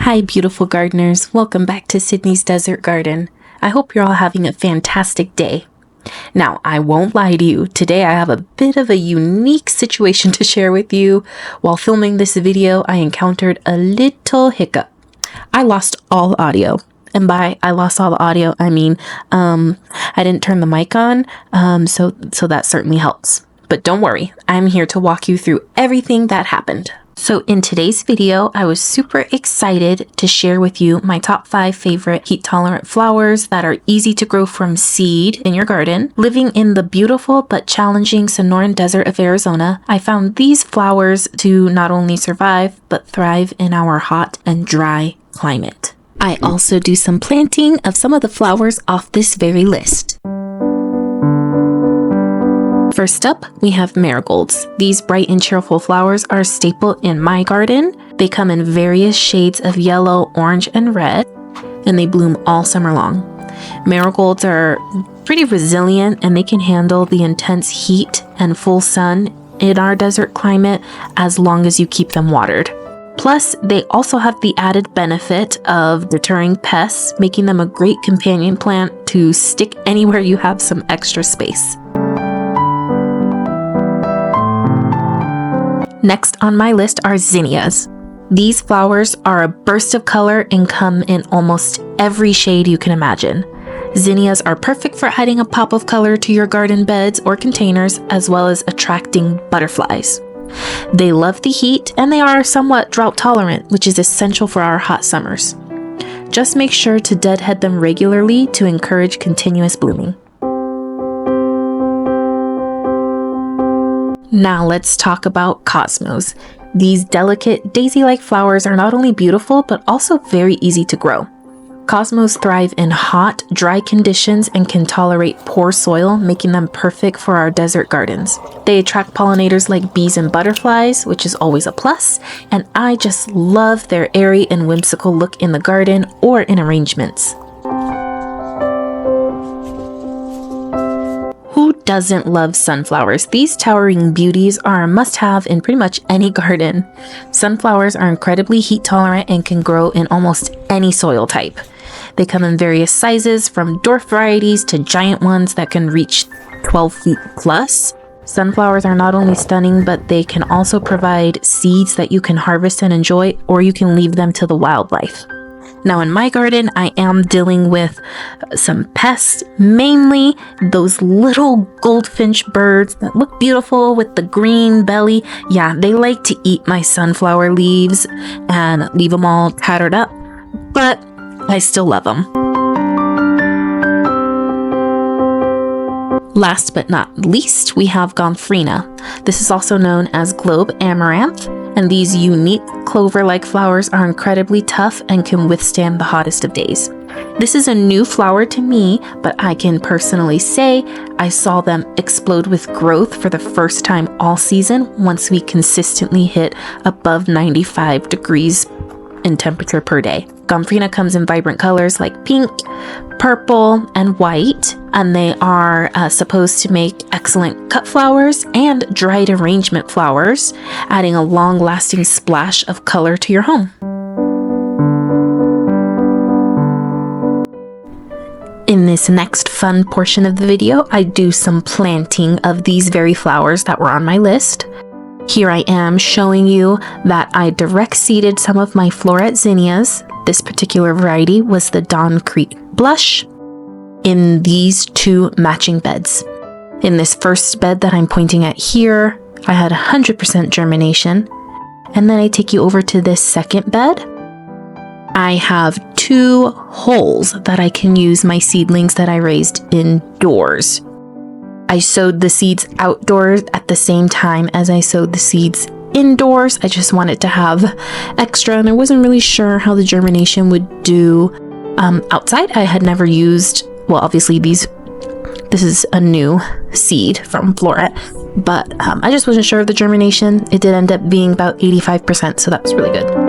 Hi, beautiful gardeners. Welcome back to Sydney's Desert Garden. I hope you're all having a fantastic day. Now, I won't lie to you. Today I have a bit of a unique situation to share with you. While filming this video, I encountered a little hiccup. I lost all audio. And by I lost all the audio, I mean, I didn't turn the mic on, so that certainly helps. But don't worry, I'm here to walk you through everything that happened. So in today's video, I was super excited to share with you my top 5 favorite heat-tolerant flowers that are easy to grow from seed in your garden. Living in the beautiful but challenging Sonoran Desert of Arizona, I found these flowers to not only survive, but thrive in our hot and dry climate. I also do some planting of some of the flowers off this very list. First up, we have marigolds. These bright and cheerful flowers are a staple in my garden. They come in various shades of yellow, orange, and red, and they bloom all summer long. Marigolds are pretty resilient and they can handle the intense heat and full sun in our desert climate as long as you keep them watered. Plus, they also have the added benefit of deterring pests, making them a great companion plant to stick anywhere you have some extra space. Next on my list are zinnias. These flowers are a burst of color and come in almost every shade you can imagine. Zinnias are perfect for adding a pop of color to your garden beds or containers, as well as attracting butterflies. They love the heat and they are somewhat drought tolerant, which is essential for our hot summers. Just make sure to deadhead them regularly to encourage continuous blooming. Now let's talk about cosmos. These delicate daisy-like flowers are not only beautiful, but also very easy to grow. Cosmos thrive in hot, dry conditions and can tolerate poor soil, making them perfect for our desert gardens. They attract pollinators like bees and butterflies, which is always a plus, and I just love their airy and whimsical look in the garden or in arrangements. Who doesn't love sunflowers? These towering beauties are a must-have in pretty much any garden. Sunflowers are incredibly heat tolerant and can grow in almost any soil type. They come in various sizes, from dwarf varieties to giant ones that can reach 12 feet plus. Sunflowers are not only stunning, but they can also provide seeds that you can harvest and enjoy, or you can leave them to the wildlife. Now in my garden, I am dealing with some pests, mainly those little goldfinch birds that look beautiful with the green belly. Yeah, they like to eat my sunflower leaves and leave them all tattered up, but I still love them. Last but not least, we have Gomphrena. This is also known as globe amaranth, and these unique clover-like flowers are incredibly tough and can withstand the hottest of days. This is a new flower to me, but I can personally say I saw them explode with growth for the first time all season once we consistently hit above 95 degrees in temperature per day. Gomphrena comes in vibrant colors like pink, purple, and white, and they are supposed to make excellent cut flowers and dried arrangement flowers, adding a long-lasting splash of color to your home. In this next fun portion of the video, I do some planting of these very flowers that were on my list. Here I am showing you that I direct seeded some of my Floret zinnias. This particular variety was the Dawn Creek Blush in these 2 matching beds. In this first bed that I'm pointing at here, I had 100% germination. And then I take you over to this second bed. I have 2 holes that I can use my seedlings that I raised indoors. I sowed the seeds outdoors at the same time as I sowed the seeds indoors. I just wanted to have extra, and I wasn't really sure how the germination would do outside. I had never used, well, obviously this is a new seed from Floret, but I just wasn't sure of the germination. It did end up being about 85%, so that was really good.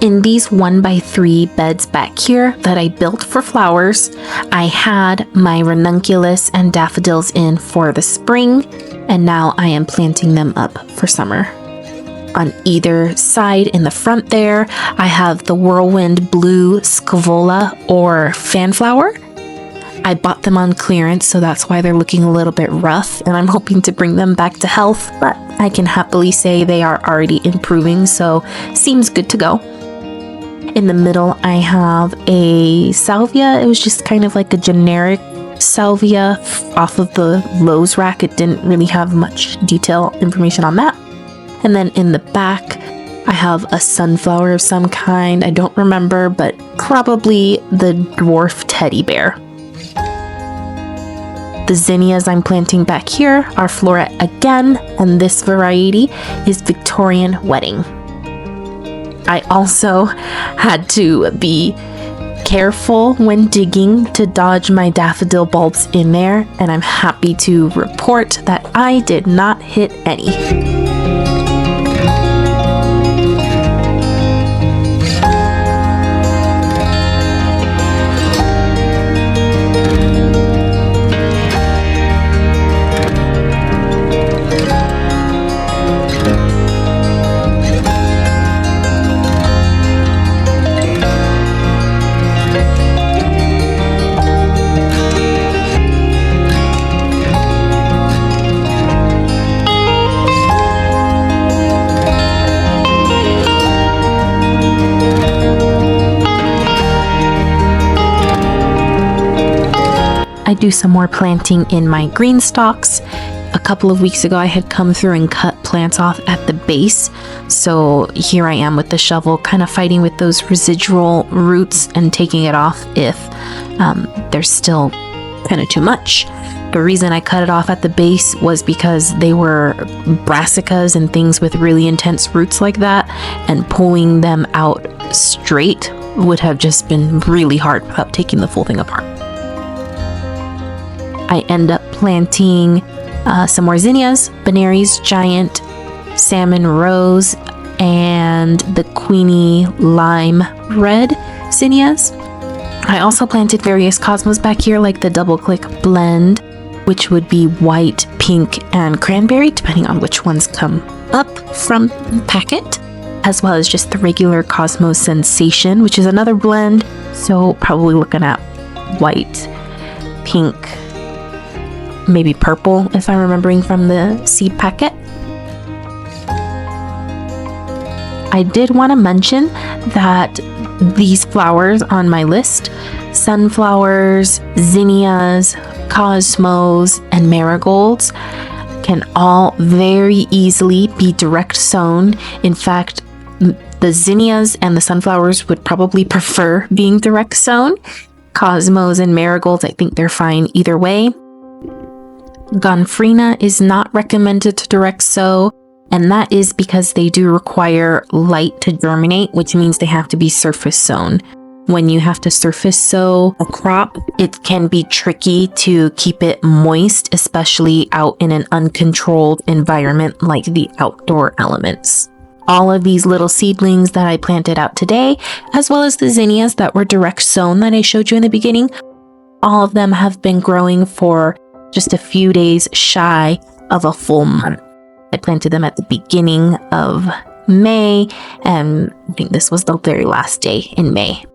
In these 1x3 beds back here that I built for flowers, I had my ranunculus and daffodils in for the spring, and now I am planting them up for summer. On either side in the front there, I have the whirlwind blue scavola or fanflower. I bought them on clearance, so that's why they're looking a little bit rough, and I'm hoping to bring them back to health, but I can happily say they are already improving, so seems good to go. In the middle, I have a salvia. It was just kind of like a generic salvia off of the Lowe's rack. It didn't really have much detail information on that. And then in the back, I have a sunflower of some kind. I don't remember, but probably the dwarf teddy bear. The zinnias I'm planting back here are Floret again, and this variety is Victorian Wedding. I also had to be careful when digging to dodge my daffodil bulbs in there, and I'm happy to report that I did not hit any. I do some more planting in my GreenStalks. A couple of weeks ago, I had come through and cut plants off at the base. So here I am with the shovel, kind of fighting with those residual roots and taking it off if there's still kind of too much. The reason I cut it off at the base was because they were brassicas and things with really intense roots like that, and pulling them out straight would have just been really hard without taking the full thing apart. I end up planting some more zinnias, Benary's Giant, Salmon Rose, and the Queenie Lime Red zinnias. I also planted various cosmos back here, like the Double Click Blend, which would be white, pink, and cranberry, depending on which ones come up from the packet, as well as just the regular Cosmos Sensation, which is another blend, so probably looking at white, pink, maybe purple, if I'm remembering from the seed packet. I did want to mention that these flowers on my list, sunflowers, zinnias, cosmos, and marigolds, can all very easily be direct sown. In fact, the zinnias and the sunflowers would probably prefer being direct sown. Cosmos and marigolds, I think they're fine either way. Gomphrena is not recommended to direct sow, and that is because they do require light to germinate, which means they have to be surface sown. When you have to surface sow a crop, it can be tricky to keep it moist, especially out in an uncontrolled environment like the outdoor elements. All of these little seedlings that I planted out today, as well as the zinnias that were direct sown that I showed you in the beginning, all of them have been growing for just a few days shy of a full month. I planted them at the beginning of May, and I think this was the very last day in May.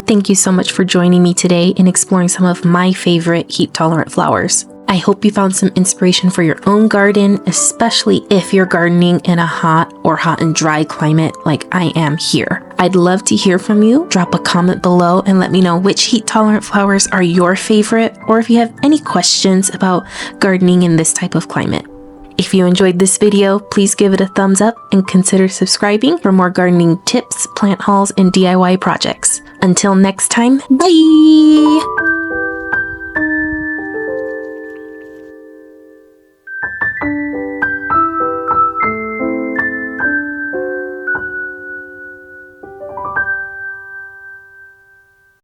Thank you so much for joining me today in exploring some of my favorite heat-tolerant flowers. I hope you found some inspiration for your own garden, especially if you're gardening in a hot and dry climate like I am here. I'd love to hear from you. Drop a comment below and let me know which heat-tolerant flowers are your favorite, or if you have any questions about gardening in this type of climate. If you enjoyed this video, please give it a thumbs up and consider subscribing for more gardening tips, plant hauls, and DIY projects. Until next time, bye!